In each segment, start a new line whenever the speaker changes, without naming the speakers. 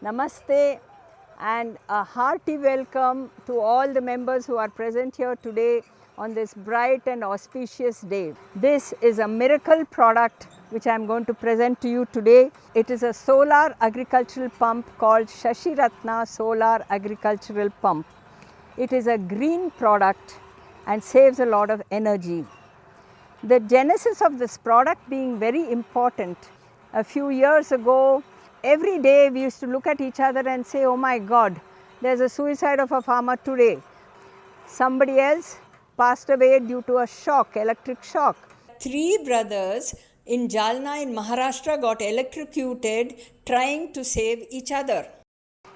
Namaste and a hearty welcome to all the members who are present here today on this bright and auspicious day. This is a miracle product which I am going to present to you today. It is a solar agricultural pump called SHASHIRATNA solar agricultural pump. It is a green product and saves a lot of energy. The genesis of this product being very important. A few years ago, every day we used to look at each other and say, oh my God, there's a suicide of a farmer today. Somebody else passed away due to a shock, electric shock. 3 brothers in Jalna in Maharashtra got electrocuted trying to save each other.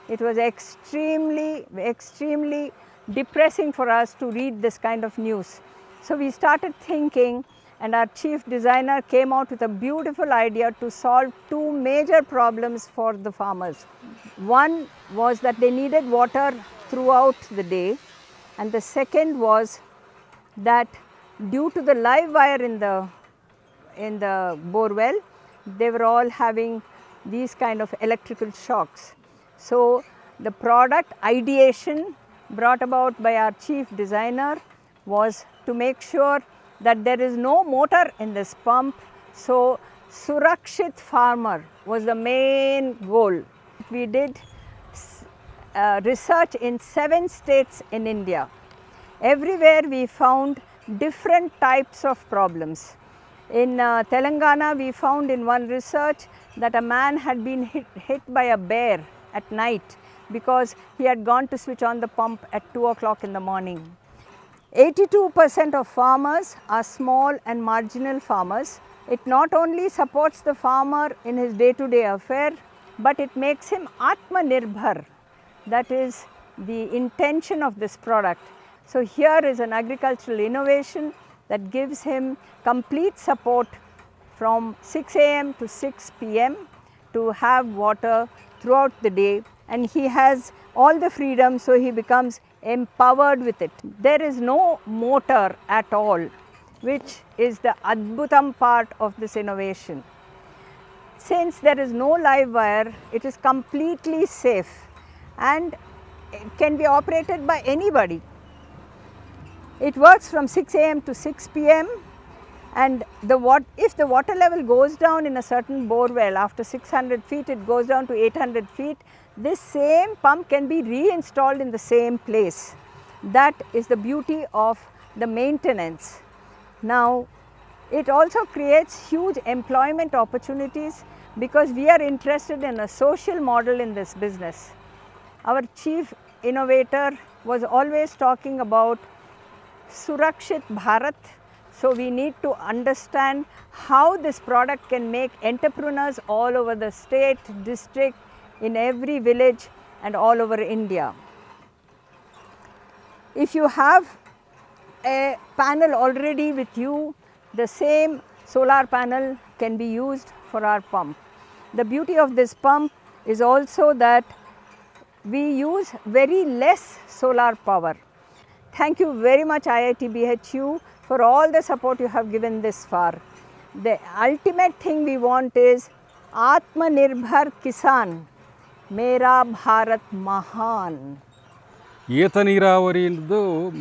It was extremely depressing for us to read this kind of news. So we started thinking, and our chief designer came out with a beautiful idea to solve 2 major problems for the farmers. One was that they needed water throughout the day, and the second was that due to the live wire in the bore well, they were all having these kind of electrical shocks. So the product ideation brought about by our chief designer was to make sure that there is no motor in this pump. So Surakshit farmer was the main goal. We did research in 7 states in India. Everywhere we found different types of problems. In Telangana, we found in one research that a man had been hit by a bear at night because he had gone to switch on the pump at 2 o'clock in the morning. 82% of farmers are small and marginal farmers. It not only supports the farmer in his day-to-day affair, but it makes him Atmanirbhar. That is the intention of this product. So here is an agricultural innovation that gives him complete support from 6 a.m. to 6 p.m. to have water throughout the day, and he has all the freedom, so he becomes empowered with it. There is no motor at all, which is the adbhutam part of this innovation. Since there is no live wire, it is completely safe and it can be operated by anybody. It works from 6 a.m. to 6 p.m. and if the water level goes down in a certain bore well, after 600 feet it goes down to 800 feet, this same pump can be reinstalled in the same place. That is the beauty of the maintenance. Now, it also creates huge employment opportunities because we are interested in a social model in this business. Our chief innovator was always talking about Surakshit Bharat. So we need to understand how this product can make entrepreneurs all over the state, district, in every village and all over India. If you have a panel already with you, the same solar panel can be used for our pump. The beauty of this pump is also that we use very less solar power. Thank you very much IIT BHU for all the support you have given this far. The ultimate thing we want is Atmanirbhar Kisan. ಮೇರಾ ಭಾರತ್ ಮಹಾನ್.
ಏತ ನೀರಾವರಿಯಿಂದ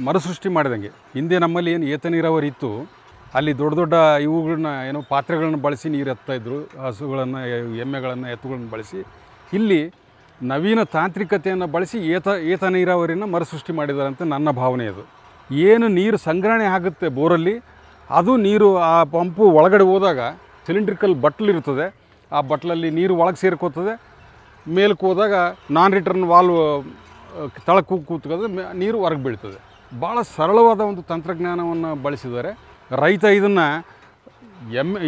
ಮರುಸೃಷ್ಟಿ ಮಾಡಿದಂಗೆ. ಹಿಂದೆ ನಮ್ಮಲ್ಲಿ ಏನು ಏತ ನೀರಾವರಿ ಇತ್ತು, ಅಲ್ಲಿ ದೊಡ್ಡ ದೊಡ್ಡ ಇವುಗಳನ್ನ ಏನೋ ಪಾತ್ರೆಗಳನ್ನು ಬಳಸಿ ನೀರು ಎತ್ತಾಯಿದ್ರು, ಹಸುಗಳನ್ನು, ಎಮ್ಮೆಗಳನ್ನು, ಎತ್ತುಗಳನ್ನು ಬಳಸಿ. ಇಲ್ಲಿ ನವೀನ ತಾಂತ್ರಿಕತೆಯನ್ನು ಬಳಸಿ ಏತ ನೀರಾವರಿನ ಮರುಸೃಷ್ಟಿ ಮಾಡಿದ್ದಾರೆ ಅಂತ ನನ್ನ ಭಾವನೆ. ಅದು ಏನು ನೀರು ಸಂಗ್ರಹಣೆ ಆಗುತ್ತೆ ಬೋರಲ್ಲಿ, ಅದು ನೀರು ಆ ಪಂಪು ಒಳಗಡೆ ಹೋದಾಗ ಸಿಲಿಂಡ್ರಿಕಲ್ ಬಟ್ಲಿರ್ತದೆ, ಆ ಬಟ್ಲಲ್ಲಿ ನೀರು ಒಳಗೆ ಸೇರ್ಕೋತದೆ. ಮೇಲಕ್ಕೆ ಹೋದಾಗ ನಾನ್ ರಿಟರ್ನ್ ವಾಲ್ವ್ ತಳಕ್ಕೆ ಕೂತ್ಕೋದ್ರೆ ನೀರು ಹೊರಗೆ ಬೀಳ್ತದೆ. ಭಾಳ ಸರಳವಾದ ಒಂದು ತಂತ್ರಜ್ಞಾನವನ್ನು ಬಳಸಿದ್ದಾರೆ. ರೈತ ಇದನ್ನು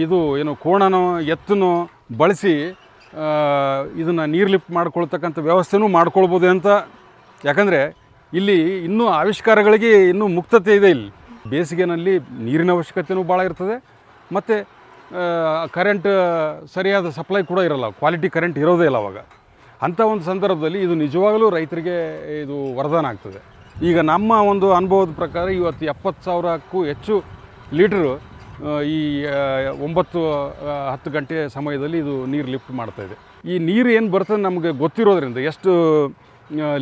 ಇದು ಏನು ಕೋಣನೋ ಎತ್ತನೋ ಬಳಸಿ ಇದನ್ನು ನೀರು ಲಿಫ್ಟ್ ಮಾಡ್ಕೊಳ್ತಕ್ಕಂಥ ವ್ಯವಸ್ಥೆನೂ ಮಾಡ್ಕೊಳ್ಬೋದು ಅಂತ. ಯಾಕಂದರೆ ಇಲ್ಲಿ ಇನ್ನೂ ಆವಿಷ್ಕಾರಗಳಿಗೆ ಇನ್ನೂ ಮುಕ್ತತೆ ಇದೆ. ಇಲ್ಲಿ ಬೇಸಿಗೆನಲ್ಲಿ ನೀರಿನ ಅವಶ್ಯಕತೆಯೂ ಭಾಳ ಇರ್ತದೆ, ಮತ್ತು ಕರೆಂಟ್ ಸರಿಯಾದ ಸಪ್ಲೈ ಕೂಡ ಇರೋಲ್ಲ, ಕ್ವಾಲಿಟಿ ಕರೆಂಟ್ ಇರೋದೇ ಇಲ್ಲ ಅವಾಗ. ಅಂಥ ಒಂದು ಸಂದರ್ಭದಲ್ಲಿ ಇದು ನಿಜವಾಗಲೂ ರೈತರಿಗೆ ಇದು ವರದಾನ ಆಗ್ತದೆ. ಈಗ ನಮ್ಮ ಒಂದು ಅನುಭವದ ಪ್ರಕಾರ ಇವತ್ತು 70,000ಕ್ಕೂ ಹೆಚ್ಚು ಲೀಟ್ರು ಈ 9-10 ಗಂಟೆ ಸಮಯದಲ್ಲಿ ಇದು ನೀರು ಲಿಫ್ಟ್ ಮಾಡ್ತಾಯಿದೆ. ಈ ನೀರು ಏನು ಬರ್ತದೆ ನಮಗೆ ಗೊತ್ತಿರೋದ್ರಿಂದ ಎಷ್ಟು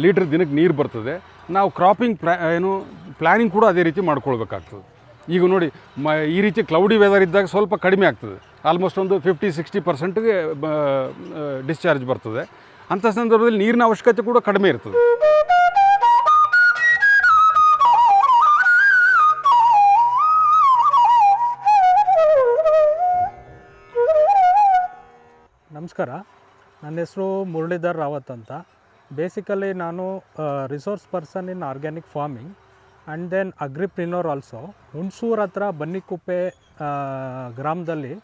ಲೀಟ್ರ್ ದಿನಕ್ಕೆ ನೀರು ಬರ್ತದೆ, ನಾವು ಕ್ರಾಪಿಂಗ್ ಪ್ಲ್ಯಾನಿಂಗ್ ಕೂಡ ಅದೇ ರೀತಿ ಮಾಡ್ಕೊಳ್ಬೇಕಾಗ್ತದೆ. ಈಗ ನೋಡಿ ಈ ರೀತಿ ಕ್ಲೌಡಿ ವೆದರ್ ಇದ್ದಾಗ ಸ್ವಲ್ಪ ಕಡಿಮೆ ಆಗ್ತದೆ, ಆಲ್ಮೋಸ್ಟ್ ಒಂದು 50-60%ಗೆ ಡಿಸ್ಚಾರ್ಜ್ ಬರ್ತದೆ. ಅಂಥ ಸಂದರ್ಭದಲ್ಲಿ ನೀರಿನ ಅವಶ್ಯಕತೆ ಕೂಡ ಕಡಿಮೆ ಇರ್ತದೆ.
ನಮಸ್ಕಾರ, ನನ್ನ ಹೆಸರು ಮುರಳೀಧರ್ ರಾವತ್ ಅಂತ. ಬೇಸಿಕಲಿ ನಾನು resource person in organic farming and then agripreneur also. Hunsur ಹತ್ರ ಬನ್ನಿಕುಪ್ಪೆ ಗ್ರಾಮದಲ್ಲಿ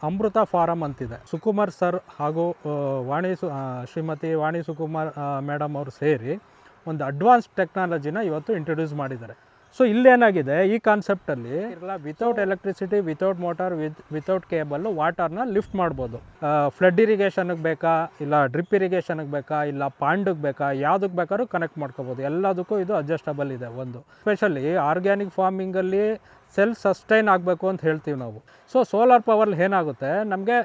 ಅಮೃತ ಫಾರಮ್ ಅಂತಿದೆ. ಸುಕುಮಾರ್ ಸರ್ ಹಾಗೂ ಶ್ರೀಮತಿ ವಾಣಿ ಸುಕುಮಾರ್ ಮೇಡಮ್ ಅವರು ಸೇರಿ ಒಂದು ಅಡ್ವಾನ್ಸ್ ಟೆಕ್ನಾಲಜಿನ ಇವತ್ತು ಇಂಟ್ರೊಡ್ಯೂಸ್ ಮಾಡಿದ್ದಾರೆ. ಸೊ ಇಲ್ಲೇನಾಗಿದೆ, ಈ ಕಾನ್ಸೆಪ್ಟಲ್ಲಿ without electricity, without motor, without cable ವಾಟರ್ನ ಲಿಫ್ಟ್ ಮಾಡ್ಬೋದು. ಫ್ಲಡ್ ಇರಿಗೇಷನ್ಗೆ ಬೇಕಾ, ಇಲ್ಲ ಡ್ರಿಪ್ ಇರಿಗೇಷನ್ಗೆ ಬೇಕಾ, ಇಲ್ಲ ಪಾಂಡಿಗೆ ಬೇಕಾ, ಯಾವುದಕ್ಕೆ ಬೇಕಾದ್ರೂ ಕನೆಕ್ಟ್ ಮಾಡ್ಕೋಬೋದು. ಎಲ್ಲದಕ್ಕೂ ಇದು ಅಡ್ಜಸ್ಟಬಲ್ ಇದೆ. ಒಂದು ಸ್ಪೆಷಲಿ ಆರ್ಗ್ಯಾನಿಕ್ ಫಾರ್ಮಿಂಗಲ್ಲಿ ಸೆಲ್ಫ್ ಸಸ್ಟೈನ್ ಆಗಬೇಕು ಅಂತ ಹೇಳ್ತೀವಿ ನಾವು. ಸೊ ಸೋಲಾರ್ ಪವರ್ಲಿ ಏನಾಗುತ್ತೆ, ನಮಗೆ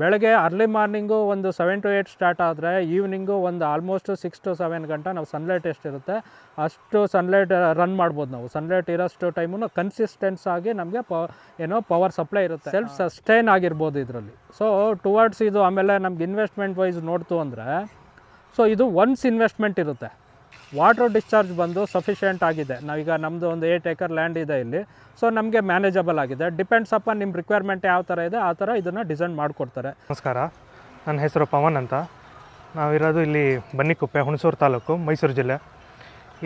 ಬೆಳಗ್ಗೆ ಅರ್ಲಿ ಮಾರ್ನಿಂಗು ಒಂದು 7 to 8 ಸ್ಟಾರ್ಟ್ ಆದರೆ ಈವ್ನಿಂಗು ಒಂದು ಆಲ್ಮೋಸ್ಟ್ 6 to 7 ಗಂಟೆ ನಾವು ಸನ್ಲೈಟ್ ಎಷ್ಟಿರುತ್ತೆ ಅಷ್ಟು ಸನ್ಲೈಟ್ ರನ್ ಮಾಡ್ಬೋದು ನಾವು. ಸನ್ಲೈಟ್ ಇರೋಷ್ಟು ಟೈಮು ಕನ್ಸಿಸ್ಟೆನ್ಸ್ ಆಗಿ ನಮಗೆ ಪವರ್ ಸಪ್ಲೈ ಇರುತ್ತೆ. ಸೆಲ್ಫ್ ಸಸ್ಟೈನ್ ಆಗಿರ್ಬೋದು ಇದರಲ್ಲಿ. ಸೊ ಟುವರ್ಡ್ಸ್ ಇದು ಆಮೇಲೆ ನಮ್ಗೆ ಇನ್ವೆಸ್ಟ್ಮೆಂಟ್ ವೈಸ್ ನೋಡ್ತು ಅಂದರೆ, ಸೊ ಇದು ಒನ್ಸ್ ಇನ್ವೆಸ್ಟ್ಮೆಂಟ್ ಇರುತ್ತೆ. ವಾಟರ್ ಡಿಸ್ಚಾರ್ಜ್ ಬಂದು ಸಫಿಷಿಯೆಂಟ್ ಆಗಿದೆ. ನಾವೀಗ ನಮ್ಮದು ಒಂದು 8 acre ಲ್ಯಾಂಡ್ ಇದೆ ಇಲ್ಲಿ. ಸೊ ನಮಗೆ ಮ್ಯಾನೇಜಬಲ್ ಆಗಿದೆ. ಡಿಪೆಂಡ್ಸ್ ಅಪಾನ್ ನಿಮ್ಮ ರಿಕ್ವೈರ್ಮೆಂಟ್ ಯಾವ ಥರ ಇದೆ ಆ ಥರ ಇದನ್ನು ಡಿಸೈನ್ ಮಾಡಿಕೊಡ್ತಾರೆ.
ನಮಸ್ಕಾರ, ನನ್ನ ಹೆಸರು ಪವನ್ ಅಂತ. ನಾವಿರೋದು ಇಲ್ಲಿ ಬನ್ನಿಕುಪ್ಪೆ, ಹುಣಸೂರು ತಾಲೂಕು, ಮೈಸೂರು ಜಿಲ್ಲೆ.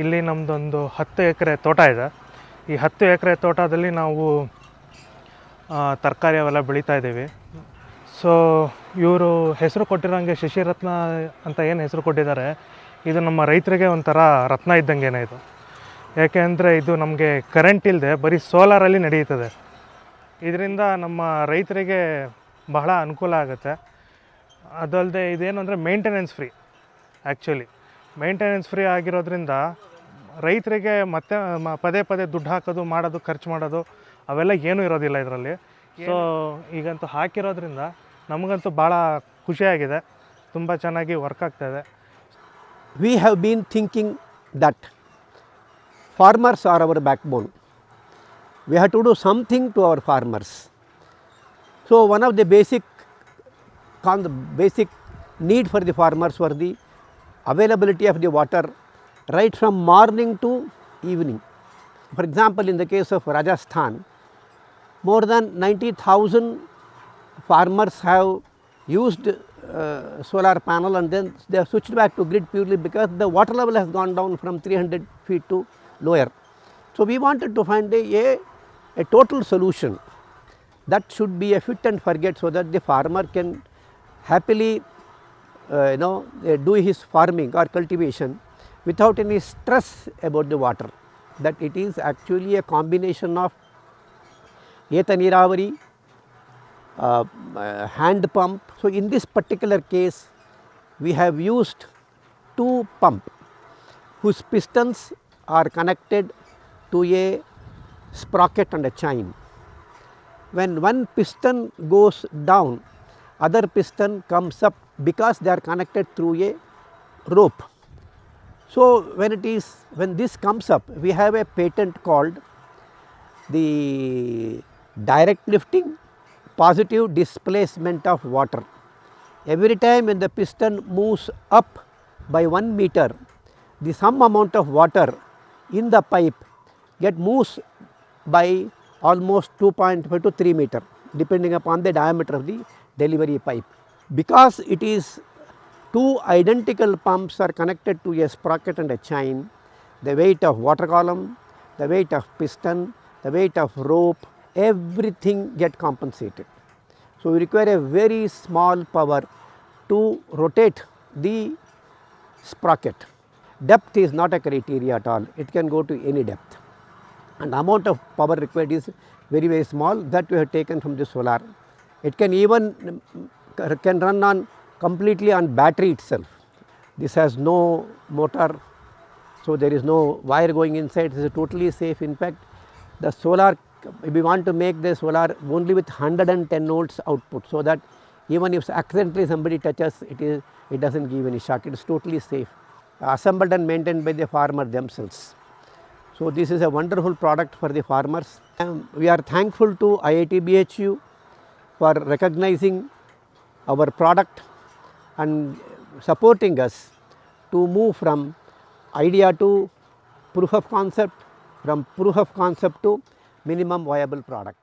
ಇಲ್ಲಿ ನಮ್ಮದೊಂದು 10 ಎಕರೆ ತೋಟ ಇದೆ. ಈ 10 ಎಕರೆ ತೋಟದಲ್ಲಿ ನಾವು ತರಕಾರಿ ಅವೆಲ್ಲ ಬೆಳೀತಾ ಇದ್ದೀವಿ. ಸೊ ಇವರು ಹೆಸರು ಕೊಟ್ಟಿರೋಂಗೆ ಶಶಿರತ್ನ ಅಂತ ಏನು ಹೆಸರು ಕೊಟ್ಟಿದ್ದಾರೆ, ಇದು ನಮ್ಮ ರೈತರಿಗೆ ಒಂಥರ ರತ್ನ ಇದ್ದಂಗೆ ಇದು. ಯಾಕೆಂದರೆ ಇದು ನಮಗೆ ಕರೆಂಟ್ ಇಲ್ಲದೆ ಬರೀ ಸೋಲಾರಲ್ಲಿ ನಡೆಯುತ್ತದೆ. ಇದರಿಂದ ನಮ್ಮ ರೈತರಿಗೆ ಬಹಳ ಅನುಕೂಲ ಆಗುತ್ತೆ. ಅದಲ್ಲದೆ ಇದೇನು ಅಂದರೆ maintenance free. Actually maintenance free ಆಗಿರೋದ್ರಿಂದ ರೈತರಿಗೆ ಮತ್ತೆ ಪದೇ ಪದೇ ದುಡ್ಡು ಹಾಕೋದು, ಮಾಡೋದು, ಖರ್ಚು ಮಾಡೋದು ಅವೆಲ್ಲ ಏನೂ ಇರೋದಿಲ್ಲ ಇದರಲ್ಲಿ. ಸೊ ಈಗಂತೂ ಹಾಕಿರೋದ್ರಿಂದ ನಮಗಂತೂ ಭಾಳ ಖುಷಿಯಾಗಿದೆ. ತುಂಬ ಚೆನ್ನಾಗಿ ವರ್ಕ್ ಆಗ್ತಾಯಿದೆ.
We have been thinking that farmers are our backbone. We have to do something to our farmers. So one of the basic need for the farmers were the availability of the water right from morning to evening. For example, in the case of Rajasthan, more than 90,000 farmers have used solar panel, and then they have switched back to grid purely because the water level has gone down from 300 feet to lower. So we wanted to find a total solution that should be a fit and forget, so that the farmer can happily do his farming or cultivation without any stress about the water. That it is actually a combination of Eta Niravari, hand pump. So in this particular case we have used 2 pumps whose pistons are connected to a sprocket and a chain. When one piston goes down, other piston comes up because they are connected through a rope. So when this comes up, we have a patent called the direct lifting positive displacement of water. Every time when the piston moves up by 1 meter, the some amount of water in the pipe moves by almost 2.5 to 3 meter depending upon the diameter of the delivery pipe. Because it is 2 identical pumps are connected to a sprocket and a chain, the weight of water column, the weight of piston, the weight of rope, everything get compensated. So we require a very small power to rotate the sprocket. Depth is not a criteria at all, it can go to any depth, and the amount of power required is very very small. That we have taken from the solar. It can even run on completely on battery itself. This has no motor, so there is no wire going inside. This is totally safe. In fact, the solar, we want to make the solar only with 110 volts output, so that Even if accidentally somebody touches, it does not give any shock, it is totally safe, assembled and maintained by the farmer themselves. So, this is a wonderful product for the farmers. We are thankful to IIT BHU for recognizing our product and supporting us to move from idea to proof of concept, from proof of concept to minimum viable product.